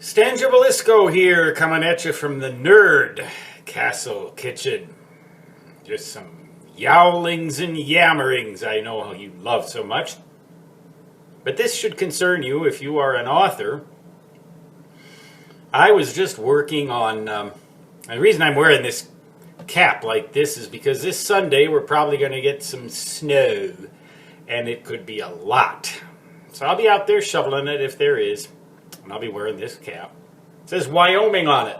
Stan Jabalisco here, coming at you from the Nerd Castle Kitchen. Just some yowlings and yammerings I know how you love so much. But this should concern you if you are an author. I was just working on... the reason I'm wearing this cap like this is because this Sunday we're probably going to get some snow. And it could be a lot. So I'll be out there shoveling it if there is. And I'll be wearing this cap. It says Wyoming on it.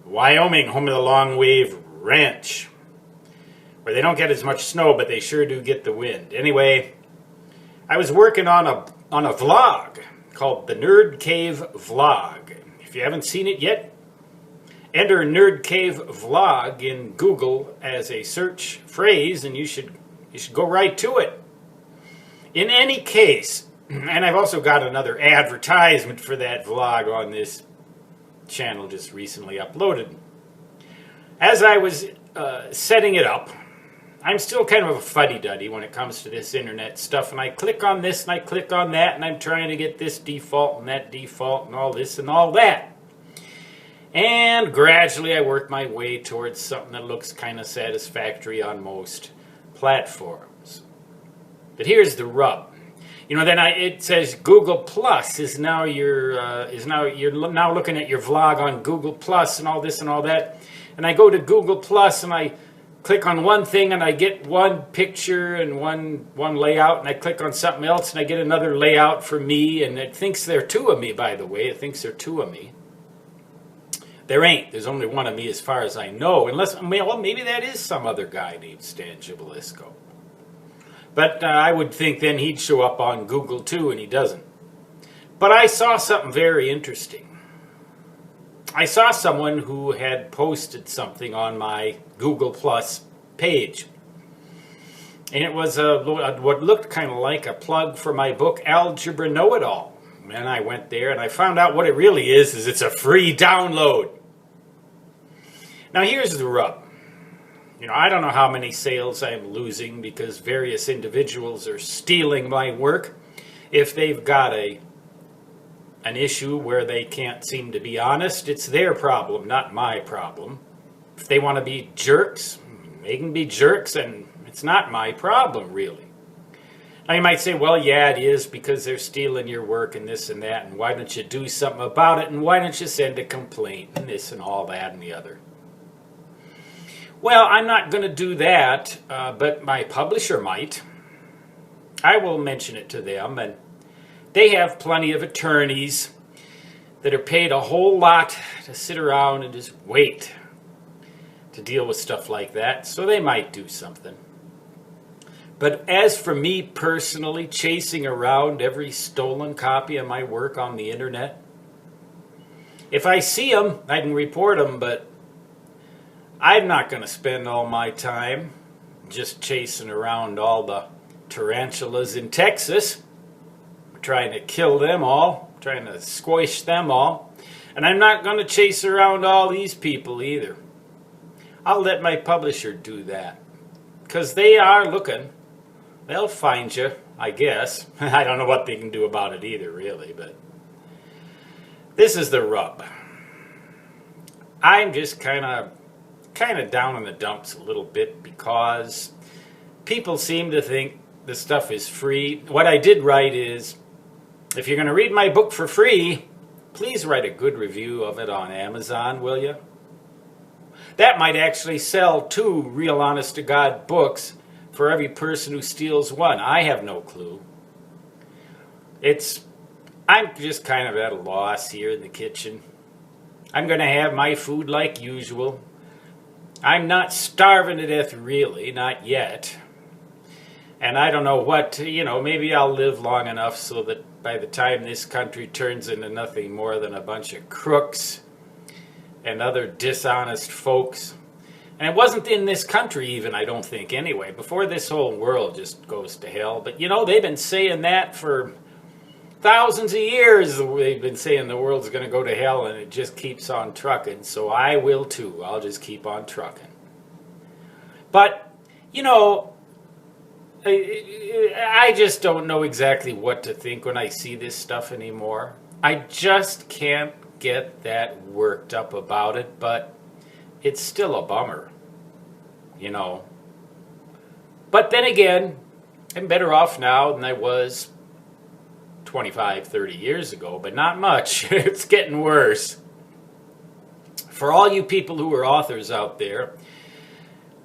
Wyoming, home of the Long Wave Ranch. Where they don't get as much snow, but they sure do get the wind. Anyway, I was working on a vlog called the Nerd Cave Vlog. If you haven't seen it yet, enter Nerd Cave Vlog in Google as a search phrase, and you should go right to it. In any case, and I've also got another advertisement for that vlog on this channel just recently uploaded. As I was setting it up, I'm still kind of a fuddy-duddy when it comes to this internet stuff, and I click on this and I click on that, and I'm trying to get this default and that default and all this and all that. And gradually I work my way towards something that looks kind of satisfactory on most platforms. But here's the rub. You know, then it says Google Plus is now you're now looking at your vlog on Google Plus and all this and all that. And I go to Google Plus and I click on one thing and I get one picture and one layout, and I click on something else and I get another layout for me, and it thinks there are two of me, by the way. It thinks there are two of me. There ain't. There's only one of me as far as I know. Unless, well, maybe that is some other guy named Stan Jabalisco. But I would think then he'd show up on Google too, and he doesn't. But I saw something very interesting. I saw someone who had posted something on my Google Plus page. And it was what looked kind of like a plug for my book, Algebra Know-It-All. And I went there and I found out what it really is it's a free download. Now here's the rub. You know, I don't know how many sales I'm losing because various individuals are stealing my work. If they've got an issue where they can't seem to be honest, it's their problem, not my problem. If they want to be jerks, they can be jerks, and it's not my problem, really. Now you might say, well, yeah, it is because they're stealing your work and this and that, and why don't you do something about it, and why don't you send a complaint, and this and all that and the other. Well, I'm not going to do that, but my publisher might. I will mention it to them, and they have plenty of attorneys that are paid a whole lot to sit around and just wait to deal with stuff like that, so they might do something. But as for me personally chasing around every stolen copy of my work on the internet, if I see them, I can report them, but I'm not going to spend all my time just chasing around all the tarantulas in Texas, trying to kill them all, trying to squish them all. And I'm not going to chase around all these people either. I'll let my publisher do that, because they are looking. They'll find you, I guess. I don't know what they can do about it either, really, but this is the rub. I'm just kind of down in the dumps a little bit because people seem to think the stuff is free. What I did write is, if you're going to read my book for free, please write a good review of it on Amazon, will you? That might actually sell 2 real honest-to-God books for every person who steals one. I have no clue. I'm just kind of at a loss here in the kitchen. I'm going to have my food like usual. I'm not starving to death, really, not yet. And I don't know what, maybe I'll live long enough so that by the time this country turns into nothing more than a bunch of crooks and other dishonest folks. And it wasn't in this country even, I don't think, anyway, before this whole world just goes to hell. But, they've been saying that for thousands of years. They've been saying the world's going to go to hell, and it just keeps on trucking. So I will too. I'll just keep on trucking. But, I just don't know exactly what to think when I see this stuff anymore. I just can't get that worked up about it, but it's still a bummer, you know. But then again, I'm better off now than I was 25, 30 years ago, but not much. It's getting worse. For all you people who are authors out there,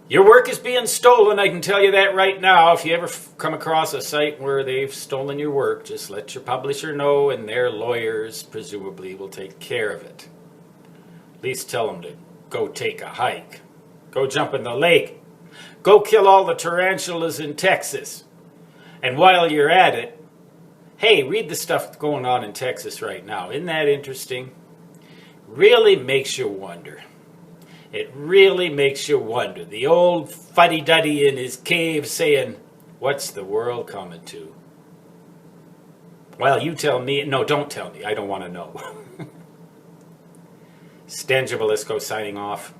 your work is being stolen, I can tell you that right now. If you ever come across a site where they've stolen your work, just let your publisher know, and their lawyers presumably will take care of it. At least tell them to go take a hike. Go jump in the lake. Go kill all the tarantulas in Texas. And while you're at it, hey, read the stuff going on in Texas right now. Isn't that interesting? Really makes you wonder. It really makes you wonder. The old fuddy-duddy in his cave saying, what's the world coming to? Well, you tell me. No, don't tell me. I don't want to know. Stan Gibilisco signing off.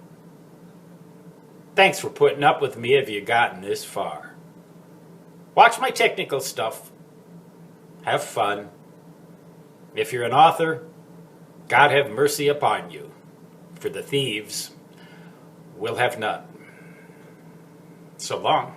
Thanks for putting up with me if you've gotten this far. Watch my technical stuff. Have fun. If you're an author, God have mercy upon you. For the thieves, will have none. So long.